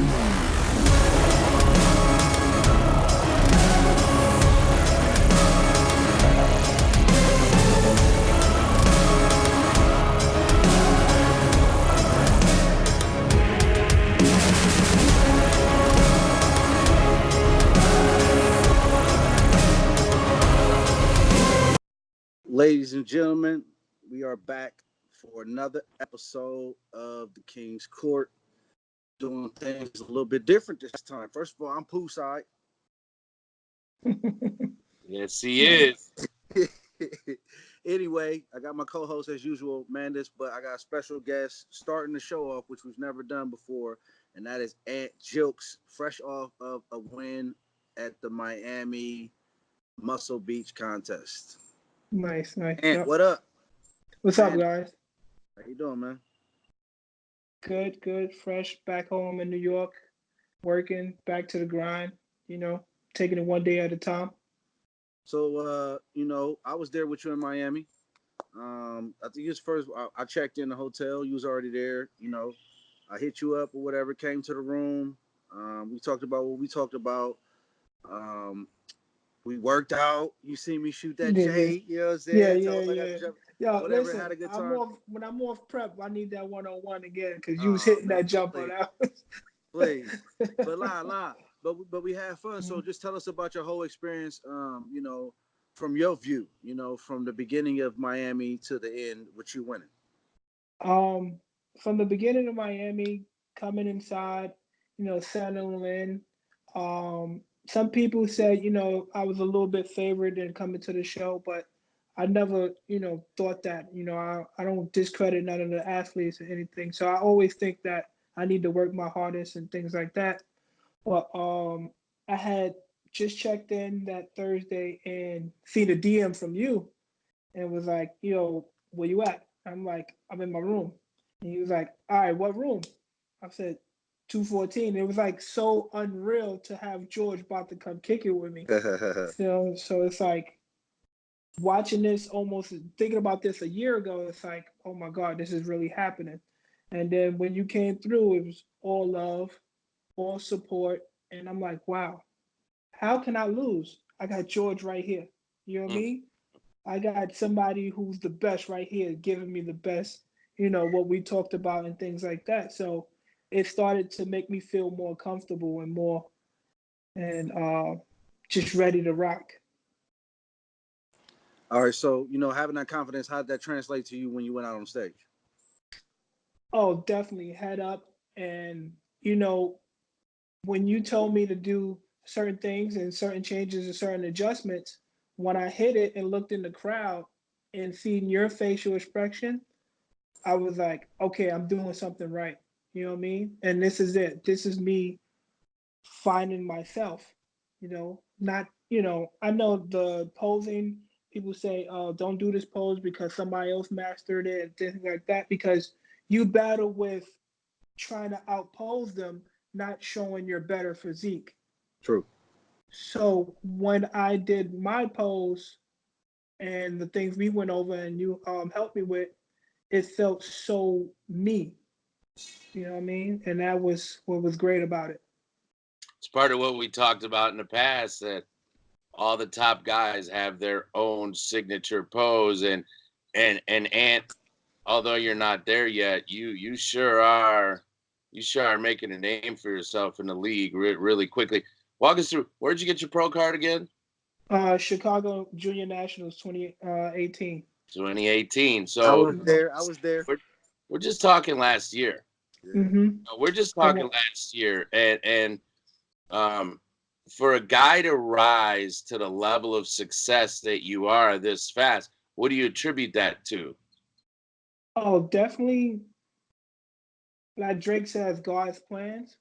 Ladies and gentlemen, we are back for another episode of the King's Court, doing things a little bit different this time. First of all, I'm poolside. Yes, he is. Anyway, I got my co-host as usual, Mandus, but I got a special guest starting the show off, which we've never done before, and that is Aunt Gilkes, fresh off of a win at the Miami Muscle Beach contest. Nice. Aunt, Yep. what up? What's up, guys? How you doing, man? Good. Fresh back home in New York, working, back to the grind, taking it one day at a time. So, I was there with you in Miami. I think it was first, I checked in the hotel. You was already there. I hit you up or whatever, came to the room. We talked about what we talked about. We worked out. You see me shoot that J. You know what I'm saying? Yeah. Whatever, Listen, had a good time. when I'm off prep, I need that one-on-one again because you was hitting that jump on that. Please. But lie. But we had fun. So just tell us about your whole experience, from your view, from the beginning of Miami to the end, with you winning. From the beginning of Miami, coming inside, settling in. Some people said, I was a little bit favored in coming to the show, but I never, thought that, I don't discredit none of the athletes or anything. So I always think that I need to work my hardest and things like that. But I had just checked in that Thursday and seen a DM from you and was like, where you at? I'm like, I'm in my room. And he was like, all right, what room? I said, 214. It was like so unreal to have George about to come kick it with me. So it's like watching this, almost thinking about this a year ago, it's like, oh my God, this is really happening. And then when you came through, it was all love, all support. And I'm like, wow, how can I lose? I got George right here. You know what I mean? I got somebody who's the best right here, giving me the best, what we talked about and things like that. So it started to make me feel more comfortable and more just ready to rock. All right, so, having that confidence, how did that translate to you when you went out on stage? Oh, definitely head up. And, when you told me to do certain things and certain changes and certain adjustments, when I hit it and looked in the crowd and seen your facial expression, I was like, okay, I'm doing something right. You know what I mean? And this is it. This is me finding myself, not, I know the posing, people say, oh, don't do this pose because somebody else mastered it and things like that, because you battle with trying to outpose them, not showing your better physique. True. So when I did my pose and the things we went over and you helped me with, it felt so me. You know what I mean? And that was what was great about it. It's part of what we talked about in the past, that all the top guys have their own signature pose, and although you're not there yet, you sure are making a name for yourself in the league really quickly. Walk us through, where'd you get your pro card again? Chicago Junior Nationals 2018. 2018. So I was there. We're just talking last year. Mm-hmm. We're just talking last year, and for a guy to rise to the level of success that you are this fast, what do you attribute that to? Oh, definitely, like Drake says, God's plans.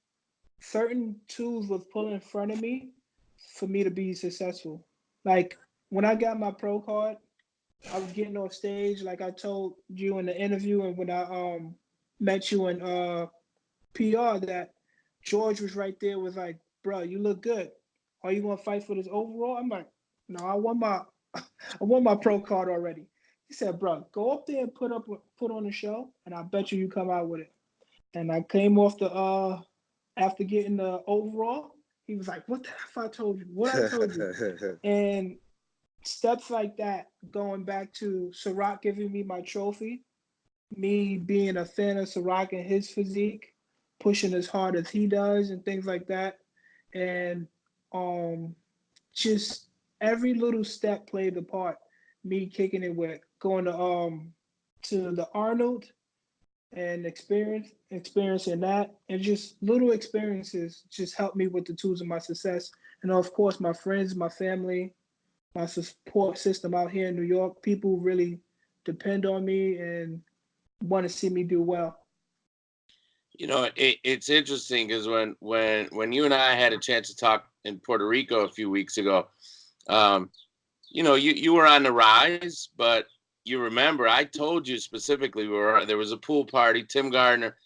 Certain tools was put in front of me for me to be successful. Like when I got my pro card, I was getting off stage, like I told you in the interview, and when I met you in PR, that George was right there, was like, bro, you look good. Are you gonna fight for this overall? I'm like, no, I won my pro card already. He said, bro, go up there and put on a show, and I bet you come out with it. And I came off the after getting the overall, he was like, "What the F I told you? What I told you?" And steps like that, going back to Ciroc giving me my trophy, me being a fan of Ciroc and his physique, pushing as hard as he does and things like that. And just every little step played a part. Me kicking it with going to the Arnold and experiencing that, and just little experiences just helped me with the tools of my success. And of course, my friends, my family, my support system out here in New York, people really depend on me and want to see me do well. You know, it's interesting because when you and I had a chance to talk in Puerto Rico a few weeks ago, you know, you were on the rise, but you remember I told you specifically there was a pool party. Tim Gardner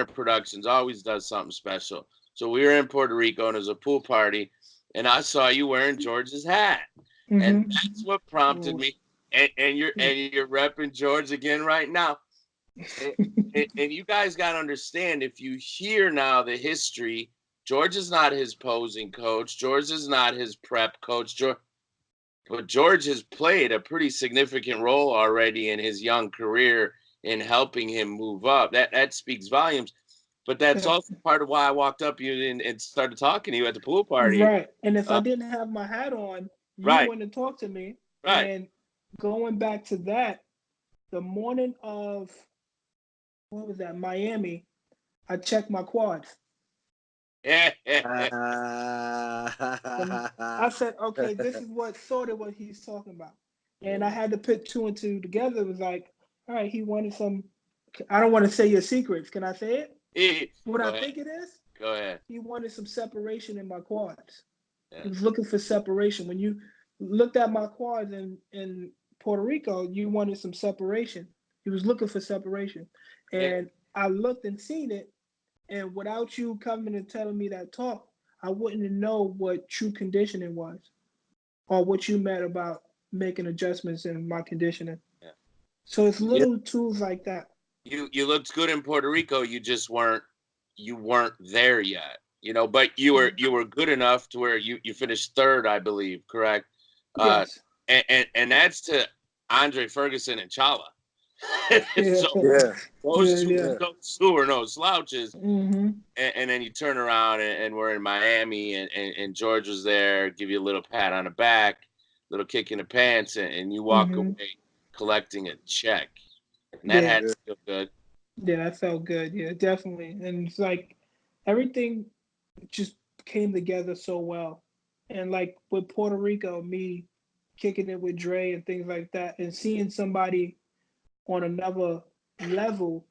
Productions always does something special. So we were in Puerto Rico and there's a pool party, and I saw you wearing George's hat, and that's what prompted me. And you're repping George again right now. And you guys got to understand, if you hear now the history, George is not his posing coach. George is not his prep coach. But George has played a pretty significant role already in his young career in helping him move up. That speaks volumes. But that's also part of why I walked up to you and started talking to you at the pool party. Right. And if I didn't have my hat on, you wouldn't have talked to me. Right. And going back to that, the morning of, what was that, Miami, I checked my quads. I said, okay, this is what he's talking about. And I had to put two and two together. It was like, all right, he wanted some, I don't want to say your secrets. Can I say it? What I think it is? Go ahead. He wanted some separation in my quads. Yeah. He was looking for separation. When you looked at my quads in Puerto Rico, you wanted some separation. He was looking for separation. And I looked and seen it. And without you coming and telling me that talk, I wouldn't know what true conditioning was, or what you meant about making adjustments in my conditioning. Yeah. So it's little tools like that. You looked good in Puerto Rico. You just weren't there yet, you know. But you were good enough to where you finished third, I believe. Correct? Yes. And that's to Andre Ferguson and Chala. Those two are no slouches. Mm-hmm. And then you turn around and we're in Miami and George was there, give you a little pat on the back, little kick in the pants, and you walk away collecting a check. And that had to feel good. Yeah, that felt good. Yeah, definitely. And it's like everything just came together so well. And like with Puerto Rico, me kicking it with Dre and things like that, and seeing somebody on another level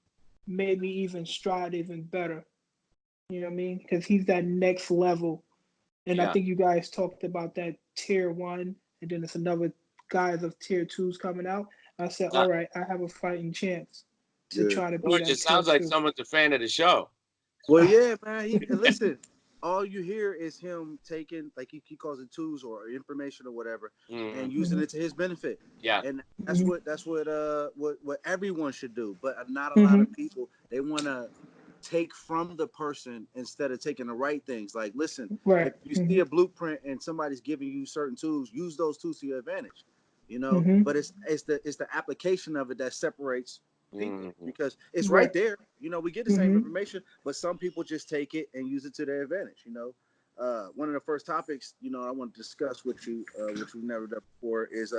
made me even strive even better. You know what I mean? Because he's that next level. And I think you guys talked about that tier 1, and then it's another guys of tier 2s coming out. I said, all right, I have a fighting chance to try to be that. It sounds like someone's a fan of the show. Well, yeah, man. Listen, all you hear is him taking, like he calls it tools or information or whatever, and using it to his benefit. Yeah, and that's what everyone should do. But not a lot of people, they want to take from the person instead of taking the right things. Like, listen, if you see a blueprint and somebody's giving you certain tools, use those tools to your advantage. You know, but it's the application of it that separates people, because it's right there. You know, we get the same information, but some people just take it and use it to their advantage. You know, one of the first topics, you know, I want to discuss with you, which we've never done before, is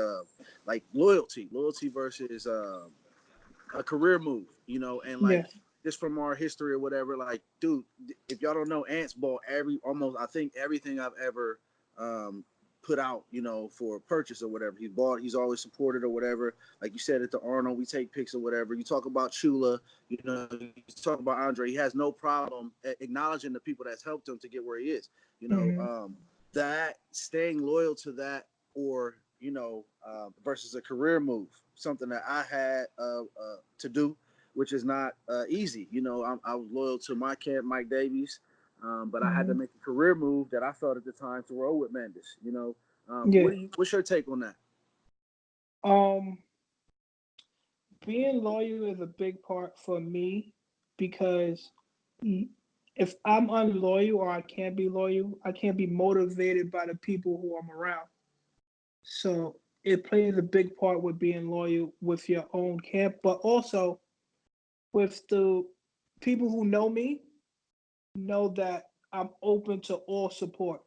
like loyalty versus a career move. You know, and like just from our history or whatever. Like, dude, if y'all don't know, Ants bought I think everything I've ever put out, you know, for purchase or whatever. He's always supported or whatever. Like you said at the Arnold, we take pics or whatever. You talk about Chula, you know, you talk about Andre. He has no problem acknowledging the people that's helped him to get where he is. You know, that staying loyal to that, or you know, versus a career move, something that I had to do, which is not easy. You know, I was loyal to my camp, Mike Davies. But I had to make a career move that I felt at the time to roll with Mandus. You know, what's your take on that? Being loyal is a big part for me, because if I'm unloyal or I can't be loyal, I can't be motivated by the people who I'm around. So it plays a big part with being loyal with your own camp, but also with the people who know me, know that I'm open to all support.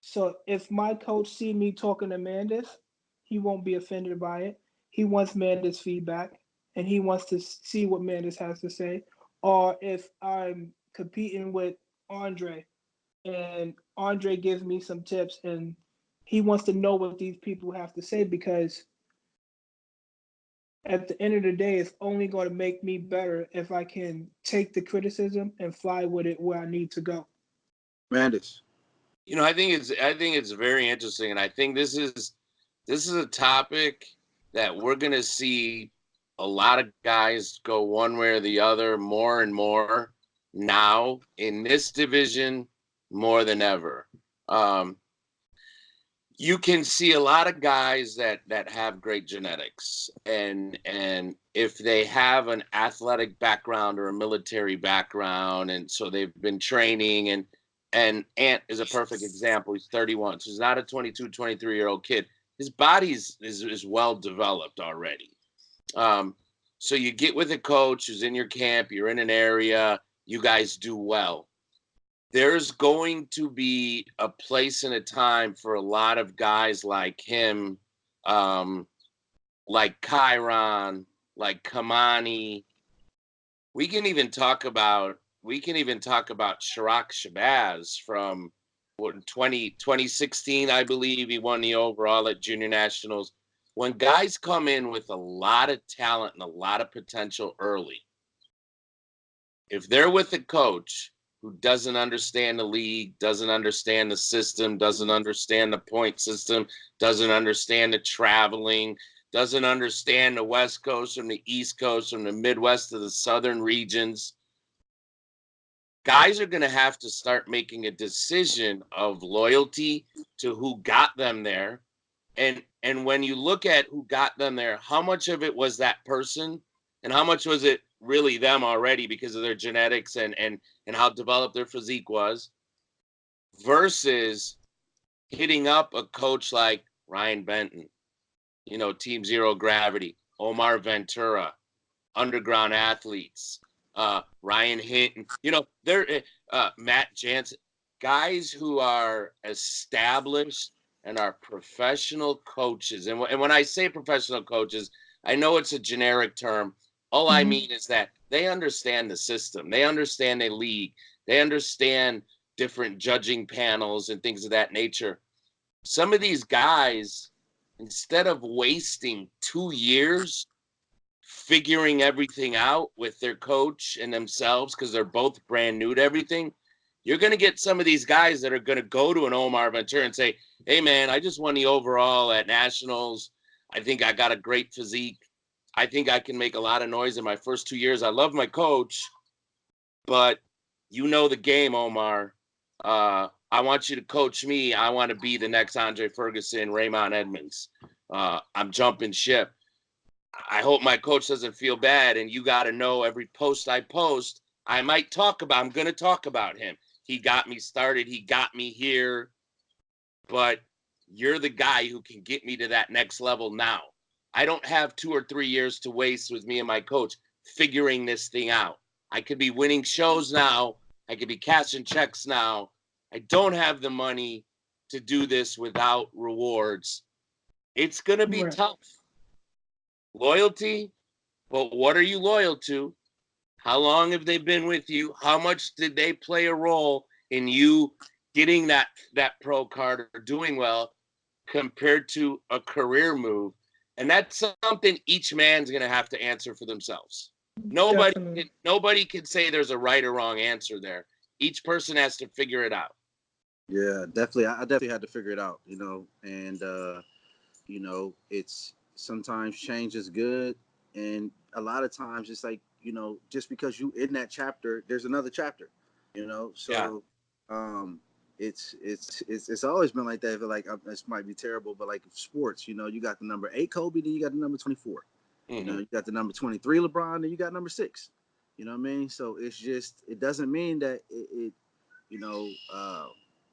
So if my coach see me talking to Mandus, he won't be offended by it. He wants Mandus feedback and he wants to see what Mandus has to say. Or if I'm competing with Andre and Andre gives me some tips and he wants to know what these people have to say, because at the end of the day, it's only going to make me better if I can take the criticism and fly with it where I need to go. Mandus. I think it's very interesting, and I think this is a topic that we're gonna see a lot of guys go one way or the other more and more now in this division more than ever. You can see a lot of guys that have great genetics, and if they have an athletic background or a military background, and so they've been training, and Ant is a perfect example. He's 31, so he's not a 22, 23-year-old kid. His body is well developed already. So you get with a coach who's in your camp, you're in an area, you guys do well. There's going to be a place and a time for a lot of guys like him, like Chiron, like Kamani. We can even talk about Chirac Shabazz from 2016, I believe. He won the overall at Junior Nationals. When guys come in with a lot of talent and a lot of potential early, if they're with a coach who doesn't understand the league, doesn't understand the system, doesn't understand the point system, doesn't understand the traveling, doesn't understand the West Coast from the East Coast, from the Midwest to the Southern regions, guys are going to have to start making a decision of loyalty to who got them there. And when you look at who got them there, how much of it was that person and how much was it really them already because of their genetics and how developed their physique was, versus hitting up a coach like Ryan Benton, Team Zero Gravity, Omar Ventura, Underground Athletes, Ryan Hinton, they're Matt Jansen, guys who are established and are professional coaches. And when I say professional coaches, I know it's a generic term. All I mean is that they understand the system. They understand the league. They understand different judging panels and things of that nature. Some of these guys, instead of wasting 2 years figuring everything out with their coach and themselves, because they're both brand new to everything, you're going to get some of these guys that are going to go to an Omar Ventura and say, hey, man, I just won the overall at Nationals. I think I got a great physique. I think I can make a lot of noise in my first 2 years. I love my coach, but you know the game, Omar. I want you to coach me. I want to be the next Andre Ferguson, Raymond Edmonds. I'm jumping ship. I hope my coach doesn't feel bad, and you got to know every post I post, I'm going to talk about him. He got me started. He got me here, but you're the guy who can get me to that next level now. I don't have 2 or 3 years to waste with me and my coach figuring this thing out. I could be winning shows now. I could be cashing checks now. I don't have the money to do this without rewards. It's going to be tough. Loyalty, but what are you loyal to? How long have they been with you? How much did they play a role in you getting that pro card or doing well compared to a career move? And that's something each man's going to have to answer for themselves. Nobody can say there's a right or wrong answer there. Each person has to figure it out. Yeah, definitely. I definitely had to figure it out, and it's sometimes change is good, and a lot of times it's like, just because you in that chapter, there's another chapter, so yeah. It's always been like that. Like, this might be terrible, but like sports, you got the number 8 Kobe, then you got the number 24. You got the number 23 LeBron, then you got number 6. You know what I mean? So it's just, it doesn't mean that it you know,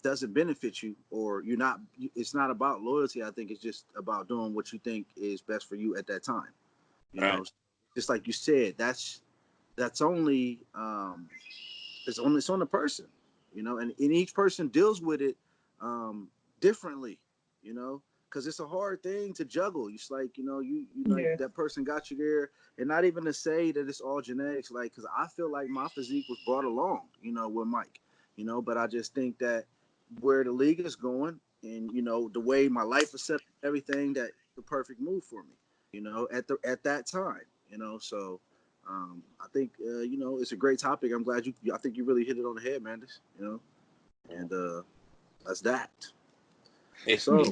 doesn't benefit you, or you're not. It's not about loyalty. I think it's just about doing what you think is best for you at that time. You know, just like you said, that's only it's on the person. You know, and each person deals with it differently. You know, because it's a hard thing to juggle. It's like, you know, you like that person got you there, and not even to say that it's all genetics. Like, because I feel like my physique was brought along, you know, with Mike. You know, but I just think that where the league is going, and you know, the way my life is set, everything, that the perfect move for me. You know, at that time. You know, so I think you know, it's a great topic. I'm glad I think you really hit it on the head, Mandus. You know, and that's that. So,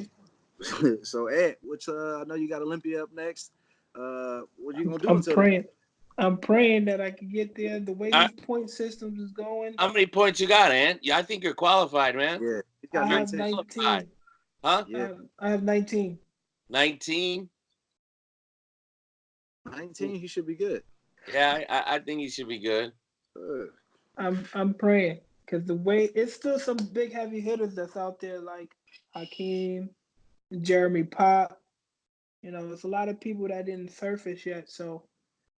so Ed, which I know you got Olympia up next. What you gonna do? I'm praying that I can get there. The way these point systems is going. How many points you got, Ant? Yeah, I think you're qualified, man. Yeah, I have 19. Huh? Yeah, I have 19. 19. 19. He should be good. Yeah, I think he should be good. I'm praying, because the way it's still some big heavy hitters that's out there, like Hakeem, Jeremy Pop. You know, there's a lot of people that didn't surface yet. So,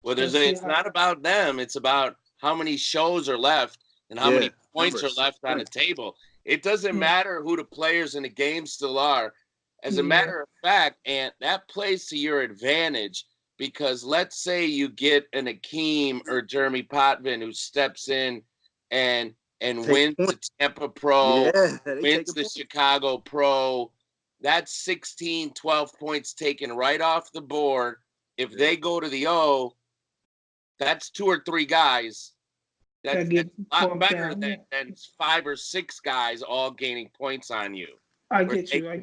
well, it's not about them. It's about how many shows are left and how many points are left on the table. It doesn't matter who the players in the game still are. As a matter of fact, and that plays to your advantage, because let's say you get an Hakeem or Jeremy Potvin who steps in and wins the Tampa Pro, wins the Chicago Pro. That's 16, 12 points taken right off the board. If they go to the O, that's 2 or 3 guys. That's a lot better than 5 or 6 guys all gaining points on you. I get you.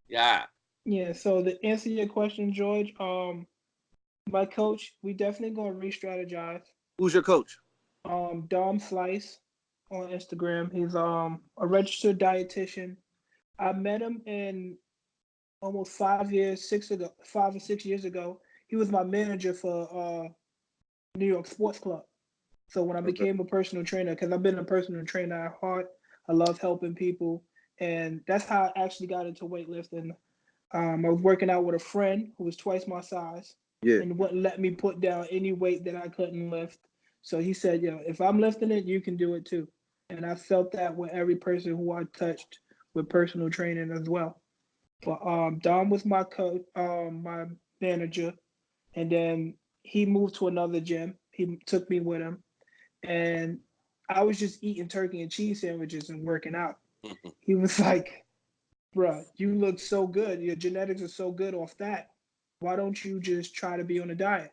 Yeah. Yeah. So to answer your question, George, my coach, we definitely gonna re-strategize. Who's your coach? Dom Slice on Instagram. He's a registered dietitian. I met him in almost 5 or 6 years ago. He was my manager for New York Sports Club. So when I became a personal trainer, because I've been a personal trainer at heart, I love helping people, and that's how I actually got into weightlifting. I was working out with a friend who was twice my size, and wouldn't let me put down any weight that I couldn't lift. So he said, if I'm lifting it, you can do it too. And I felt that with every person who I touched with personal training as well. But Dom was my coach, my manager, and then he moved to another gym. He took me with him, and I was just eating turkey and cheese sandwiches and working out. He was like, "Bruh, you look so good. Your genetics are so good off that. Why don't you just try to be on a diet?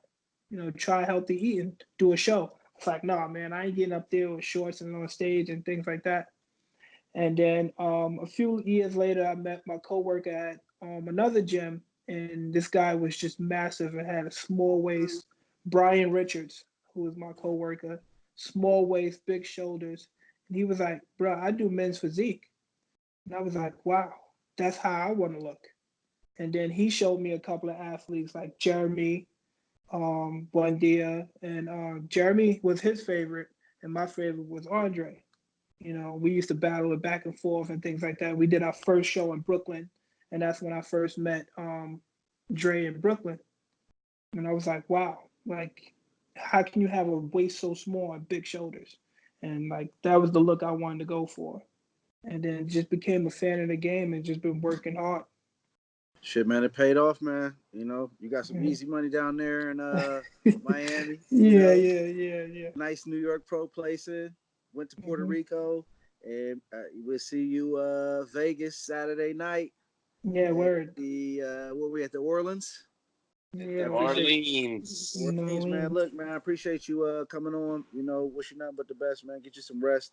You know, try healthy eating, do a show." It's like, "Nah, man, I ain't getting up there with shorts and on stage and things like that." And then a few years later, I met my coworker at another gym, and this guy was just massive and had a small waist. Brian Richards, who was my coworker, small waist, big shoulders. And he was like, "Bro, I do men's physique." And I was like, "Wow, that's how I want to look." And then he showed me a couple of athletes like Jeremy Buendia, and Jeremy was his favorite, and my favorite was Andre. You know, we used to battle it back and forth and things like that. We did our first show in Brooklyn, and that's when I first met Dre in Brooklyn. And I was like, wow, like, how can you have a waist so small and big shoulders? And like, that was the look I wanted to go for. And then just became a fan of the game and just been working hard. Shit, man, it paid off, man. You know, you got some easy money down there in Miami. Yeah. Nice New York pro placing. Went to Puerto Rico, and we'll see you Vegas Saturday night. Yeah, word. Where we at, the Orleans? Yeah, Orleans, man. Look, man, I appreciate you coming on. You know, wish you nothing but the best, man. Get you some rest,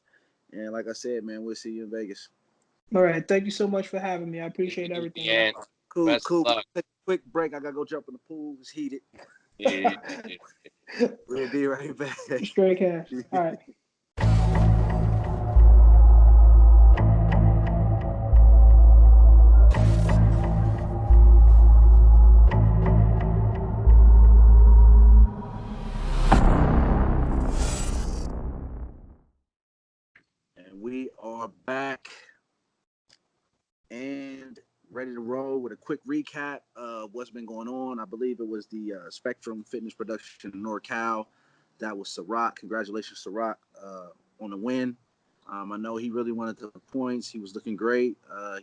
and like I said, man, we'll see you in Vegas. All right, thank you so much for having me. I appreciate everything. Yeah. Cool. Best Take a quick break. I gotta go jump in the pool. It's heated. Yeah. We'll be right back. Straight cash. All right. with a quick recap of what's been going on. I believe it was the Spectrum Fitness Production in NorCal. That was Ciroc. Congratulations, Ciroc, on the win. I know he really wanted the points. He was looking great.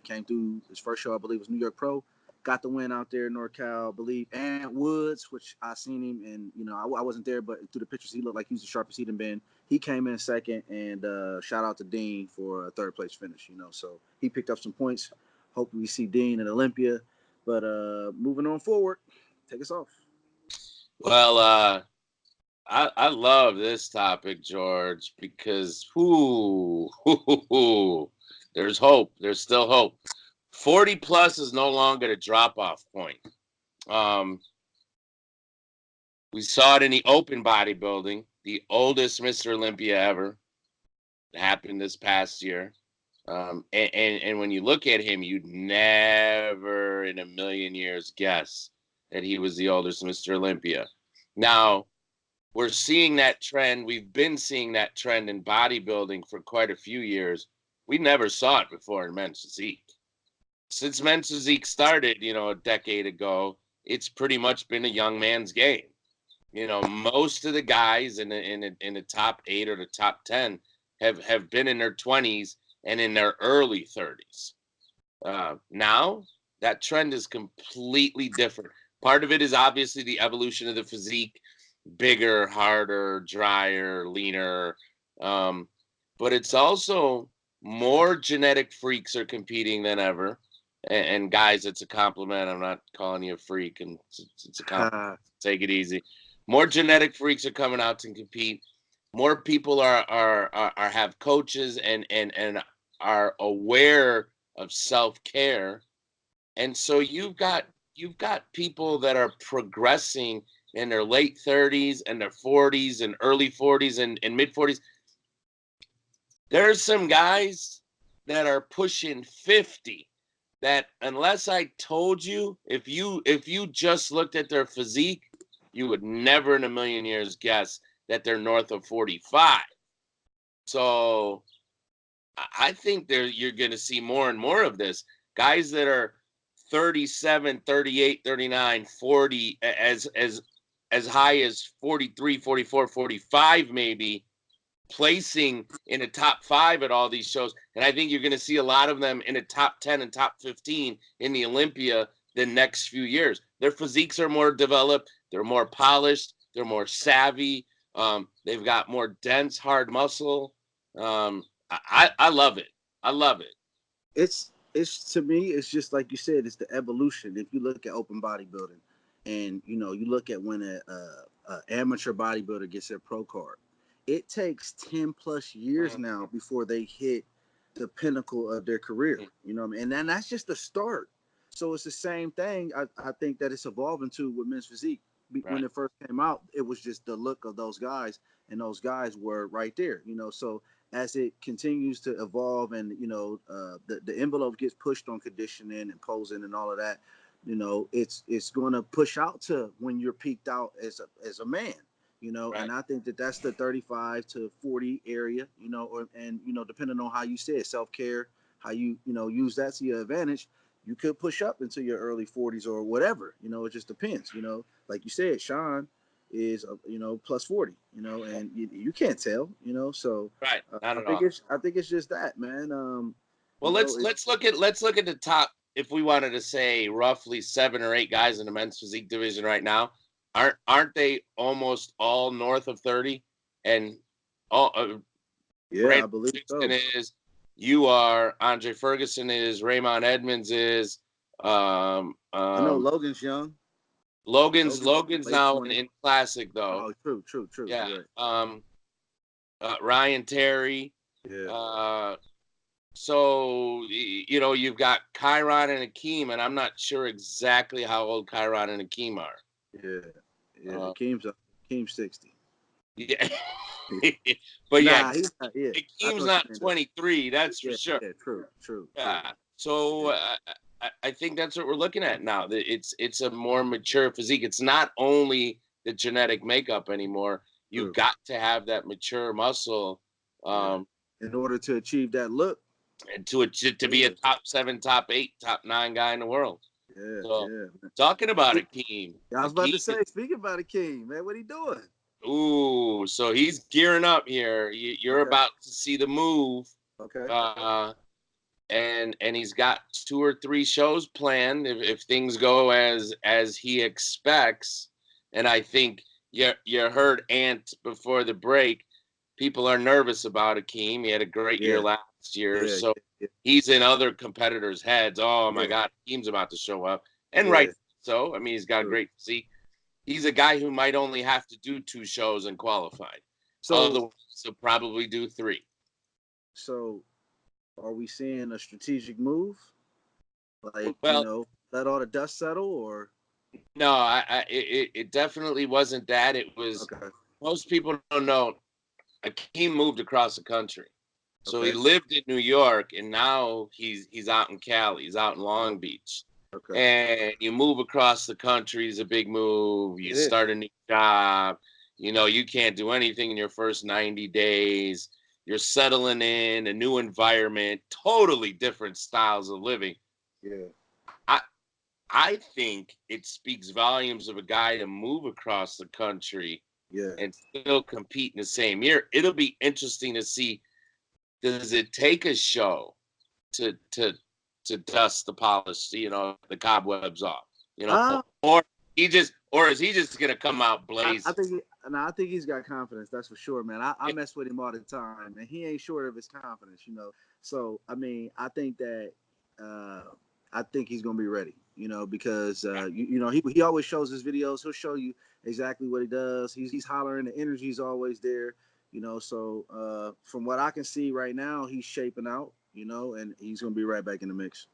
Came through his first show, I believe, was New York Pro. Got the win out there in NorCal, I believe. And Woods, which I seen him, and I wasn't there, but through the pictures, he looked like he was the sharpest he'd been. He came in second, and shout out to Dean for a third place finish. So he picked up some points. Hopefully, we see Dean at Olympia. But moving on forward, take us off. Well, I love this topic, George, because there's hope. There's still hope. 40 plus is no longer a drop-off point. We saw it in the open bodybuilding, the oldest Mr. Olympia ever. It happened this past year. And when you look at him, you'd never in a million years guess that he was the oldest Mr. Olympia. Now, we're seeing that trend. We've been seeing that trend in bodybuilding for quite a few years. We never saw it before in men's physique. Since men's physique started, a decade ago, it's pretty much been a young man's game. Most of the guys in the top 8 or the top 10 have been in their 20s and in their early 30s. Now, that trend is completely different. Part of it is obviously the evolution of the physique, bigger, harder, drier, leaner. But it's also more genetic freaks are competing than ever. And guys, it's a compliment. I'm not calling you a freak, and it's a compliment. Take it easy. More genetic freaks are coming out to compete. More people are have coaches and are aware of self-care. And so you've got people that are progressing in their late 30s and their 40s and early 40s and mid 40s. There's some guys that are pushing 50 that, unless I told you, if you just looked at their physique, you would never in a million years guess that they're north of 45. So I think you're going to see more and more of this. Guys that are 37, 38, 39, 40, as high as 43, 44, 45 maybe, placing in the top 5 at all these shows. And I think you're going to see a lot of them in the top 10 and top 15 in the Olympia the next few years. Their physiques are more developed. They're more polished. They're more savvy. They've got more dense, hard muscle. I love it. I love it. It's to me, it's just like you said, it's the evolution. If you look at open bodybuilding and, you look at when a amateur bodybuilder gets their pro card, it takes 10 plus years now before they hit the pinnacle of their career, and then that's just the start. So it's the same thing. I think that it's evolving to with men's physique. When it first came out, it was just the look of those guys, and those guys were right there, so as it continues to evolve and, the envelope gets pushed on conditioning and posing and all of that, it's going to push out to when you're peaked out as a man. Right. And I think that's the 35 to 40 area, and depending on how you say it, self-care, how you, use that to your advantage, you could push up into your early 40s or whatever, it just depends, like you said, Sean is, plus 40, and you can't tell, so right. I think it's just that, man. Well, let's look at the top. If we wanted to say roughly 7 or 8 guys in the men's physique division right now, aren't they almost all north of 30? And yeah, I believe so. Is, you are, Andre Ferguson is, Raymond Edmonds is. I know Logan's young. Logan's now in classic though. Oh, true. Yeah. Right. Ryan Terry. Yeah. So you've got Chiron and Akeem, and I'm not sure exactly how old Chiron and Akeem are. Yeah. Akeem's 60. Yeah. But Akeem's not 23. That's for sure. Yeah, true. Yeah. So I think that's what we're looking at now. It's a more mature physique. It's not only the genetic makeup anymore. You've got to have that mature muscle in order to achieve that look and to be a top 7, top 8, top 9 guy in the world. Yeah, So yeah. talking about Akeem. I was about to say, speaking about Akeem, man, what he doing? Ooh, so he's gearing up here. You're Okay. about to see the move. Okay. And he's got 2 or 3 shows planned if things go as he expects. And I think you heard Ant before the break. People are nervous about Akeem. He had a great year last year, so he's in other competitors' heads. Oh my God, Akeem's about to show up, and right so. I mean, he's got a great physique. He's a guy who might only have to do 2 shows and qualify. So otherwise, he'll probably do 3. So, are we seeing a strategic move? Like, well, let all the dust settle, or no, it definitely wasn't that. It was most people don't know. Akeem moved across the country, so he lived in New York, and now he's out in Cali. He's out in Long Beach. And you move across the country is a big move. You start a new job. You can't do anything in your first 90 days. You're settling in a new environment, totally different styles of living. Yeah. I think it speaks volumes of a guy to move across the country and still compete in the same year. It'll be interesting to see, does it take a show to dust the polish, the cobwebs off, or is he just gonna come out blazing? I think he's got confidence. That's for sure, man. I mess with him all the time, and he ain't short of his confidence, So I mean, I think that I think he's gonna be ready, because he always shows his videos. He'll show you exactly what he does. He's hollering. The energy's always there, So from what I can see right now, he's shaping out, and he's gonna be right back in the mix.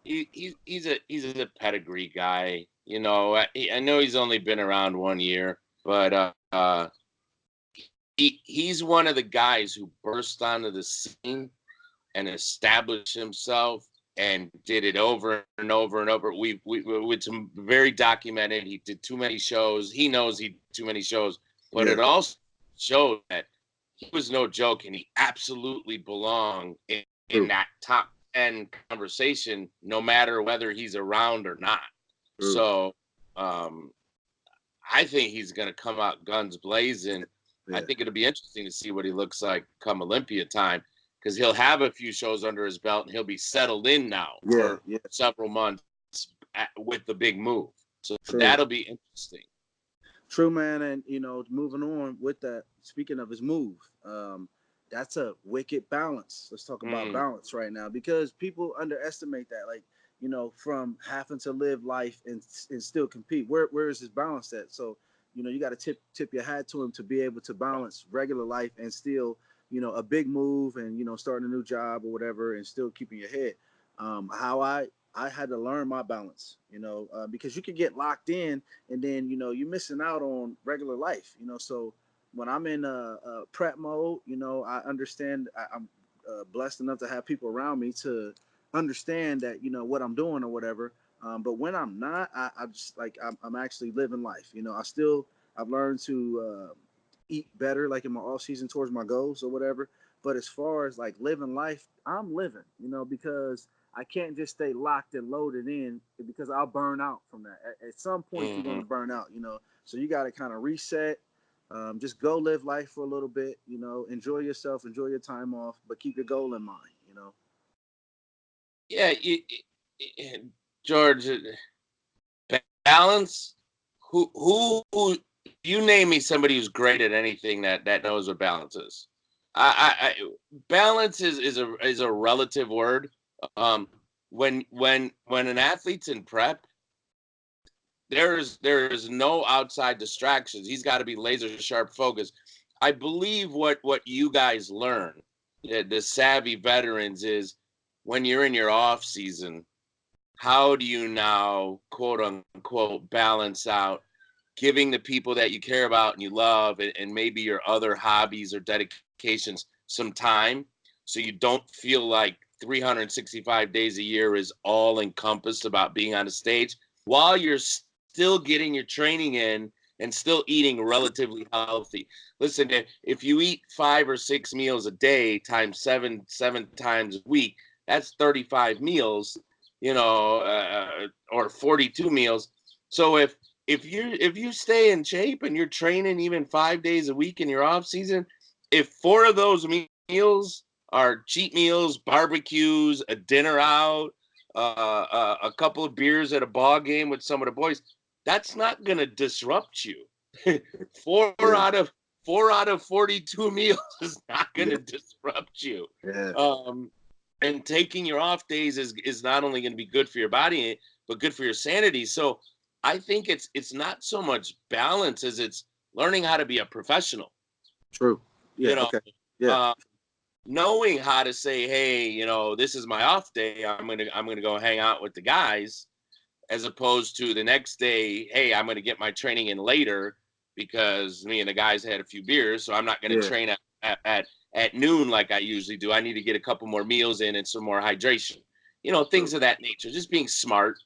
He's a pedigree guy. I know he's only been around 1 year, but he's one of the guys who burst onto the scene and established himself and did it over and over and over. We with some very documented. He did too many shows. He knows he did too many shows, but it also showed that he was no joke, and he absolutely belonged in that top 10 conversation, no matter whether he's around or not. So I think he's going to come out guns blazing. I think it'll be interesting to see what he looks like come Olympia time, because he'll have a few shows under his belt and he'll be settled in now for several months with the big move. So that'll be interesting. True, man. And, moving on with that, speaking of his move, that's a wicked balance. Let's talk about balance right now, because people underestimate that. Like, from having to live life and still compete, where is his balance at? So, you got to tip your hat to him to be able to balance regular life and still, a big move and, starting a new job or whatever, and still keeping your head. How I had to learn my balance, because you can get locked in and then, you're missing out on regular life, So when I'm in prep mode, I understand I'm blessed enough to have people around me to understand that, what I'm doing or whatever. But when I'm not, I just like, I'm actually living life. I've learned to eat better, like in my off season towards my goals or whatever. But as far as like living life, I'm living, because I can't just stay locked and loaded in, because I'll burn out from that. At some point, you're going to burn out, So you got to kind of reset. Just go live life for a little bit, enjoy yourself, enjoy your time off, but keep your goal in mind, Yeah, George, balance. Who? You name me somebody who's great at anything that knows what balance is. Balance is a relative word. When an athlete's in prep, there is no outside distractions. He's got to be laser sharp focused. I believe what you guys learn, the savvy veterans, is when you're in your off season, how do you now, quote unquote, balance out giving the people that you care about and you love and maybe your other hobbies or dedications some time, so you don't feel like 365 days a year is all encompassed about being on a stage, while you're still getting your training in and still eating relatively healthy. Listen, if you eat 5 or 6 meals a day times seven times a week, that's 35 meals. or 42 meals. So if you stay in shape and you're training even 5 days a week in your off season, if 4 of those meals are cheat meals, barbecues, a dinner out, a couple of beers at a ball game with some of the boys, that's not going to disrupt you. four out of 42 meals is not going to disrupt you. And taking your off days is not only going to be good for your body, but good for your sanity. So I think it's not so much balance as it's learning how to be a professional. True. Yeah. Okay. Yeah. Knowing how to say, hey, this is my off day. I'm gonna go hang out with the guys, as opposed to the next day, hey, I'm gonna get my training in later because me and the guys had a few beers, so I'm not gonna train at noon like I usually do. I need to get a couple more meals in and some more hydration. Things of that nature. Just being smart.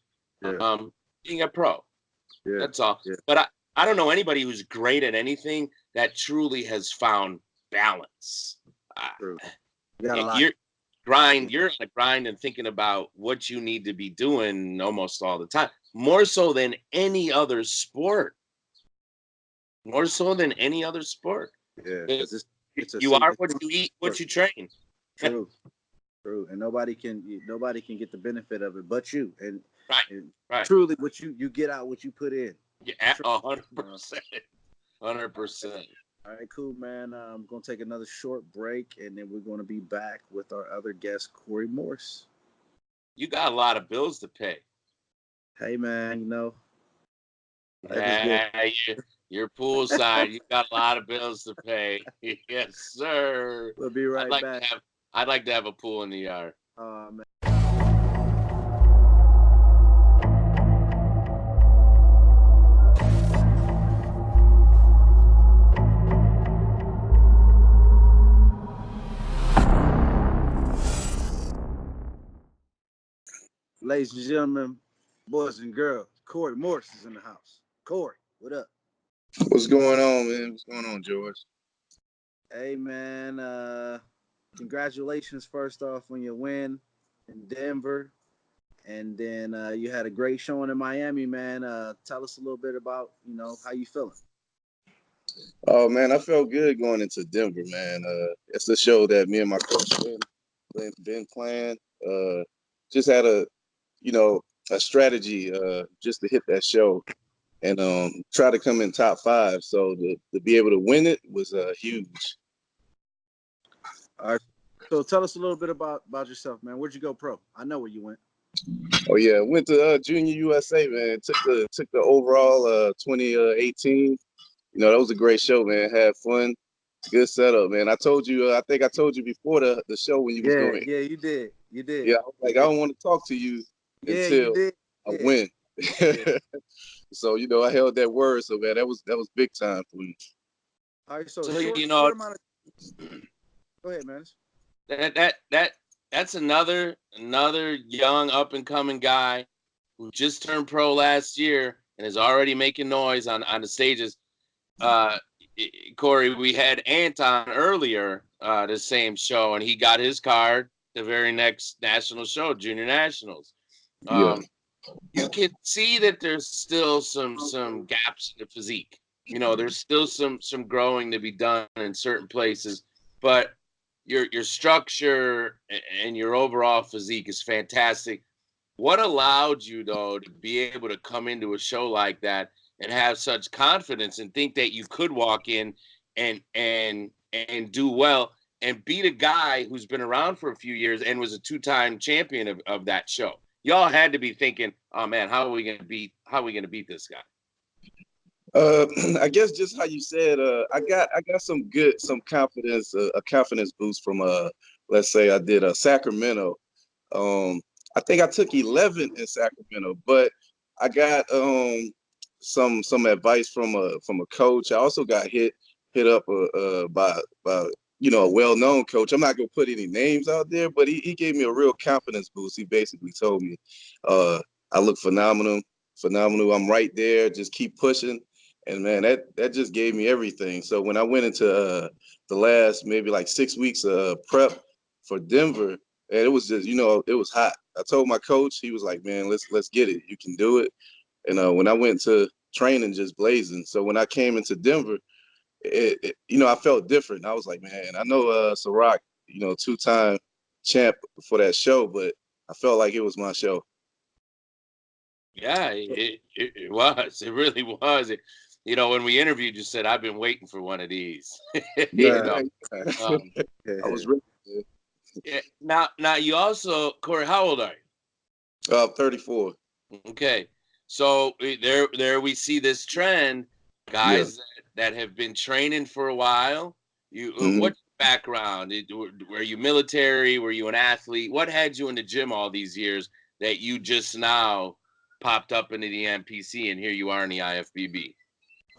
Being a pro. That's all. But I don't know anybody who's great at anything that truly has found balance. You're on a grind and thinking about what you need to be doing almost all the time, more so than any other sport. Yeah, you are what you eat, what you train. True, and nobody can get the benefit of it but you. And right. Truly, what you get out, what you put in. Yeah, 100%. 100%. All right, cool, man. I'm going to take another short break, and then we're going to be back with our other guest, Corey Morris. You got a lot of bills to pay. Hey, man, you're poolside. You got a lot of bills to pay. Yes, sir. We'll be right back. I'd like to have a pool in the yard. Man. Ladies and gentlemen, boys and girls, Corey Morris is in the house. Corey, what up? What's going on, man? What's going on, George? Hey, man. Congratulations, first off, on your win in Denver. And then you had a great showing in Miami, man. Tell us a little bit about, how you feeling. Oh, man, I felt good going into Denver, man. It's the show that me and my coach been playing. Just had a strategy just to hit that show and try to come in top 5. So to be able to win it was huge. All right. So tell us a little bit about yourself, man. Where'd you go pro? I know where you went. Oh, yeah. Went to Junior USA, man. Took the overall 2018. That was a great show, man. Had fun. Good setup, man. I think I told you before the show when you was doing it. Yeah, you did. Yeah, I was like, I don't want to talk to you until I win. So, I held that word. So, man, that was big time for me. All right, so short amount of... Go ahead, man. That's another young up and coming guy who just turned pro last year and is already making noise on the stages. Corey, we had Anton earlier, the same show, and he got his card the very next national show, Junior Nationals. You can see that there's still some gaps in the physique. There's still some growing to be done in certain places, but your structure and your overall physique is fantastic. What allowed you, though, to be able to come into a show like that and have such confidence and think that you could walk in and do well and beat a guy who's been around for a few years and was a 2-time champion of that show? Y'all had to be thinking, oh man, how are we gonna beat this guy? I guess just how you said, I got some confidence, a confidence boost from let's say I did Sacramento. I think I took 11 in Sacramento, but I got some advice from a coach. I also got hit up by a well-known coach. I'm not gonna put any names out there, but he gave me a real confidence boost. He basically told me I look phenomenal. I'm right there. Just keep pushing. And man, that just gave me everything. So when I went into the last maybe like 6 weeks of prep for Denver, and it was just, it was hot. I told my coach, he was like, man, let's get it. You can do it. And when I went to training, just blazing. So when I came into Denver, I felt different. I was like, man, I know Ciroc, 2-time champ for that show, but I felt like it was my show. Yeah, it was. It really was. When we interviewed, you said, I've been waiting for one of these. Yeah, Um, I was ready. yeah. Now you also, Corey, how old are you? 34. Okay. So there we see this trend, guys that have been training for a while. What's your background? Were you military? Were you an athlete? What had you in the gym all these years that you just now popped up into the MPC and here you are in the IFBB?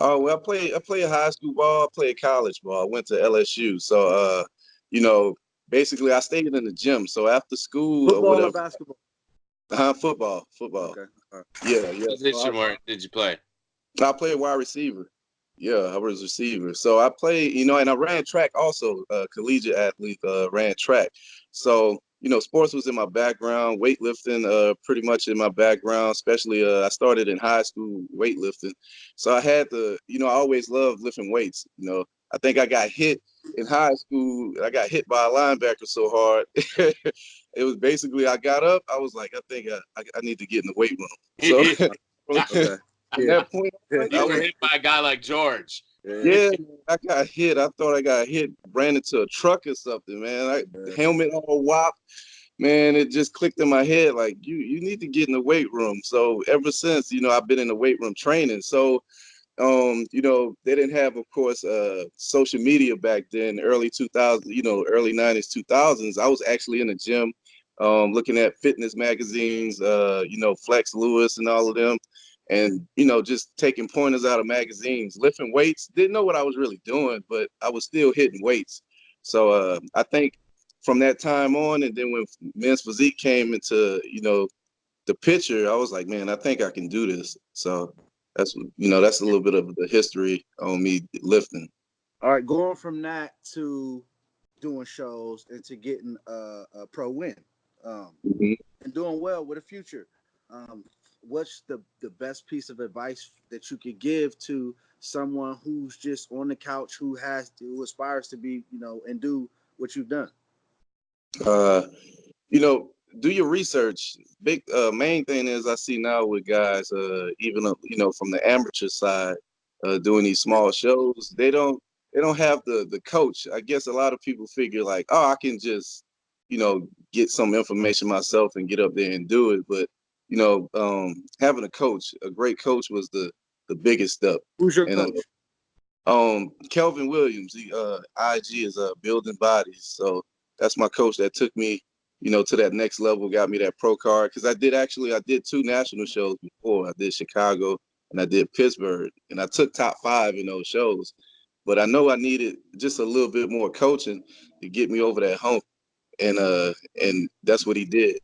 Oh, well, I played high school ball, I played college ball. I went to LSU. So basically I stayed in the gym. So after school Football or whatever. or basketball? Football. Okay. Right. Yeah. What position did you play? I played wide receiver. Yeah, I was receiver. So I played, and I ran track also, collegiate athlete, ran track. So, sports was in my background, weightlifting, pretty much in my background, especially I started in high school weightlifting. So I had I always loved lifting weights. I think I got hit in high school. I got hit by a linebacker so hard. It was basically, I got up, I was like, I think I need to get in the weight room. So Okay. at that point, You were hit by a guy like George. Yeah, I got hit. I thought I got hit, ran into a truck or something, man. Helmet all whopped. Man, it just clicked in my head like, you need to get in the weight room. So ever since, I've been in the weight room training. So, they didn't have, of course, social media back then, early 2000s, early 90s, 2000s. I was actually in the gym looking at fitness magazines, Flex Lewis and all of them. And, just taking pointers out of magazines, lifting weights, didn't know what I was really doing, but I was still hitting weights. So I think from that time on, and then when Men's Physique came into, the picture, I was like, man, I think I can do this. So that's a little bit of the history on me lifting. All right, going from that to doing shows and to getting a pro win, and doing well with a future. What's the best piece of advice that you could give to someone who's just on the couch, who aspires to be, and do what you've done? Do your research. Big main thing is I see now with guys, even from the amateur side, doing these small shows, they don't have the coach. I guess a lot of people figure like, oh, I can just get some information myself and get up there and do it. But having a great coach was the biggest step. Who's your coach? Kelvin Williams. He IG is Building Bodies. So that's my coach that took me to that next level, got me that pro card. Because I did 2 national shows before. I did Chicago and I did Pittsburgh, and I took top 5 in those shows. But I know I needed just a little bit more coaching to get me over that hump, and that's what he did.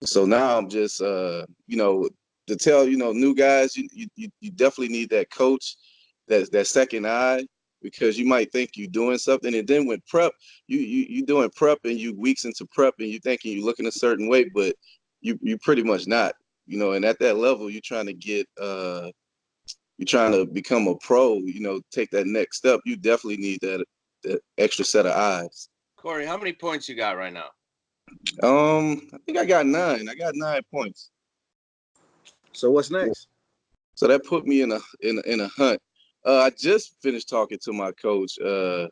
So now I'm just to tell new guys, you definitely need that coach, that second eye, because you might think you're doing something, and then when prep, you doing prep and you weeks into prep and you thinking you're looking a certain way, but you pretty much not, and at that level you're trying to get you're trying to become a pro, take that next step. You definitely need that extra set of eyes. Corey, how many points you got right now? I think I got 9. I got 9 points. So what's next? So that put me in a hunt. I just finished talking to my coach. Hot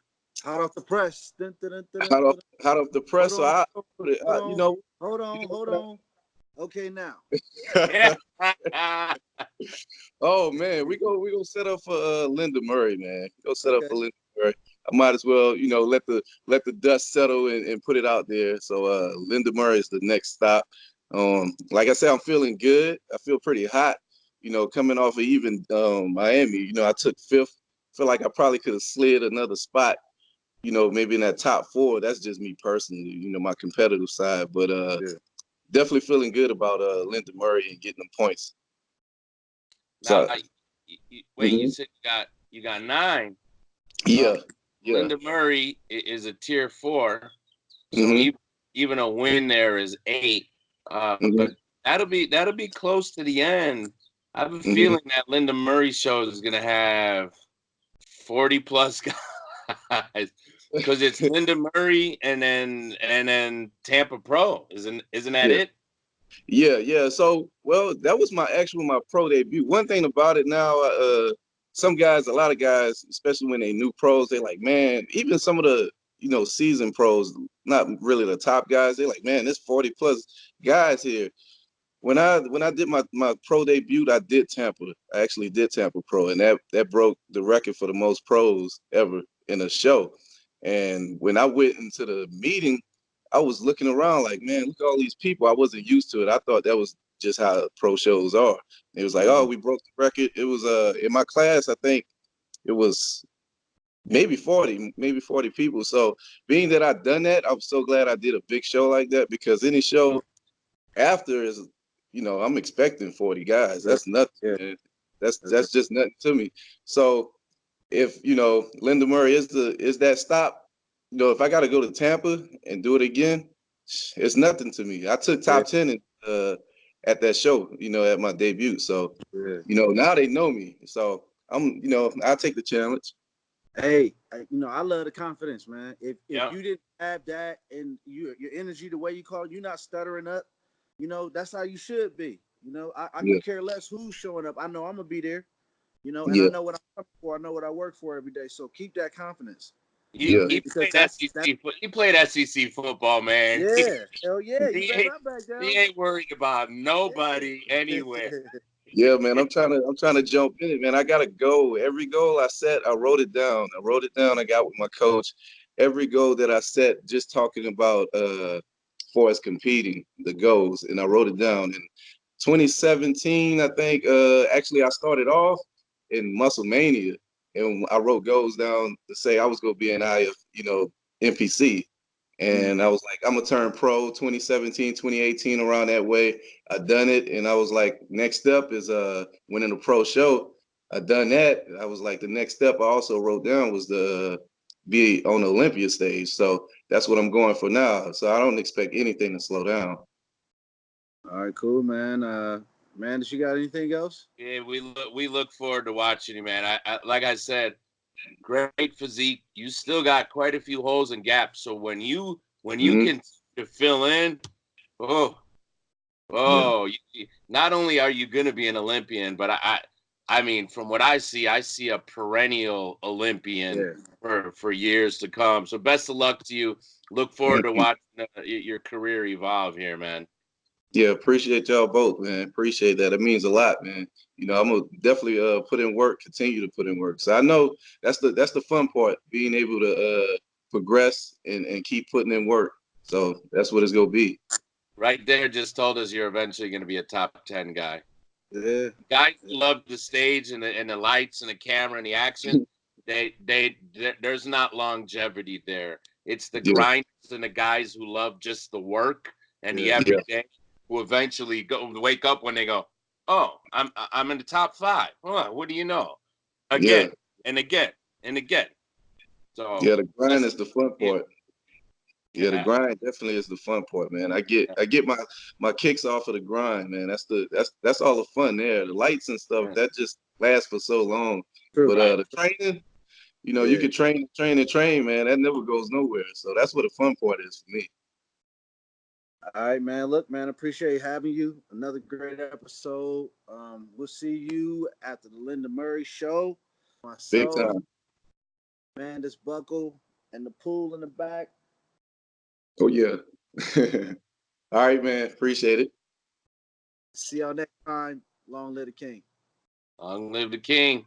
off the press. Hot off the press. Hold on. Okay, now. Oh man, we go set up for Linda Murray, man. Go set up for Linda Murray. I might as well, let the dust settle and put it out there. So Linda Murray is the next stop. Like I said, I'm feeling good. I feel pretty hot. Coming off of even Miami. I took 5th. Feel like I probably could have slid another spot. Maybe in that top 4. That's just me personally. My competitive side, but definitely feeling good about Linda Murray and getting them points. Now, you said you got 9. Yeah. Linda Murray is a tier 4. So even a win there is 8. But that'll be close to the end. I have a feeling that Linda Murray show is gonna have 40 plus guys because it's Linda Murray and then Tampa Pro. Isn't that it? Yeah. So, well, that was my pro debut. One thing about it now, a lot of guys, especially when they new pros, they like, man, even some of the, seasoned pros, not really the top guys, they like, man, there's 40 plus guys here. When I did my pro debut, I actually did Tampa Pro, and that broke the record for the most pros ever in a show. And when I went into the meeting, I was looking around like, man, look at all these people. I wasn't used to it. I thought that was just how pro shows are. It was like, oh, we broke the record. It was in my class, I think it was maybe 40 people. So being that I'd done that, I was so glad I did a big show like that, because any show after is, I'm expecting 40 guys. That's nothing, man. That's just nothing to me. So if, Linda Murray is that stop, if I got to go to Tampa and do it again, it's nothing to me. I took top 10 at that show, at my debut. So, now they know me. So I'll take the challenge. Hey, I love the confidence, man. If you didn't have that and your energy, the way you call it, you're not stuttering up, that's how you should be. I could care less who's showing up. I know I'm gonna be there, and I know what I'm coming for. I know what I work for every day. So keep that confidence. He played SEC football, man. Yeah, hell yeah. He ain't worried about nobody anywhere. Yeah, man, I'm trying to jump in it, man. I gotta go. Every goal I set, I wrote it down. I got with my coach. Every goal that I set, just talking about for us competing, the goals, and I wrote it down. In 2017, I think, actually I started off in Muscle Mania, and I wrote goals down to say I was gonna be an IF, NPC. And I was like, I'm gonna turn pro 2017, 2018, around that way. I done it, and I was like, next step is winning a pro show. I done that. I was like, the next step I also wrote down was the be on the Olympia stage. So that's what I'm going for now. So I don't expect anything to slow down. All right, cool, man. Mandus, you got anything else? Yeah, we look forward to watching you, man. I like I said, great physique. You still got quite a few holes and gaps. So when you can fill in, not only are you going to be an Olympian, but I mean, from what I see a perennial Olympian for years to come. So best of luck to you. Look forward to watching your career evolve here, man. Yeah, appreciate y'all both, man. Appreciate that. It means a lot, man. I'm gonna definitely put in work, continue to put in work. So I know that's the fun part, being able to progress and keep putting in work. So that's what it's gonna be. Right there, just told us you're eventually gonna be a top 10 guy. Yeah. Guys who love the stage and the lights and the camera and the action, there's not longevity there. It's the grinders and the guys who love just the work and the everyday who eventually wake up when they go, oh, I'm in the top 5. Oh, what do you know? Again and again and again. So the grind is the fun part. Yeah, the grind definitely is the fun part, man. I get my kicks off of the grind, man. That's all the fun there. The lights and stuff that just lasts for so long. True. But the training, you can train, man. That never goes nowhere. So that's what the fun part is for me. All right, man. Look, man, appreciate having you. Another great episode. We'll see you after the Linda Murray show. Myself, big time. Mandus Buckle, and the pool in the back. Oh yeah. All right, man. Appreciate it. See y'all next time. Long live the king. Long live the king.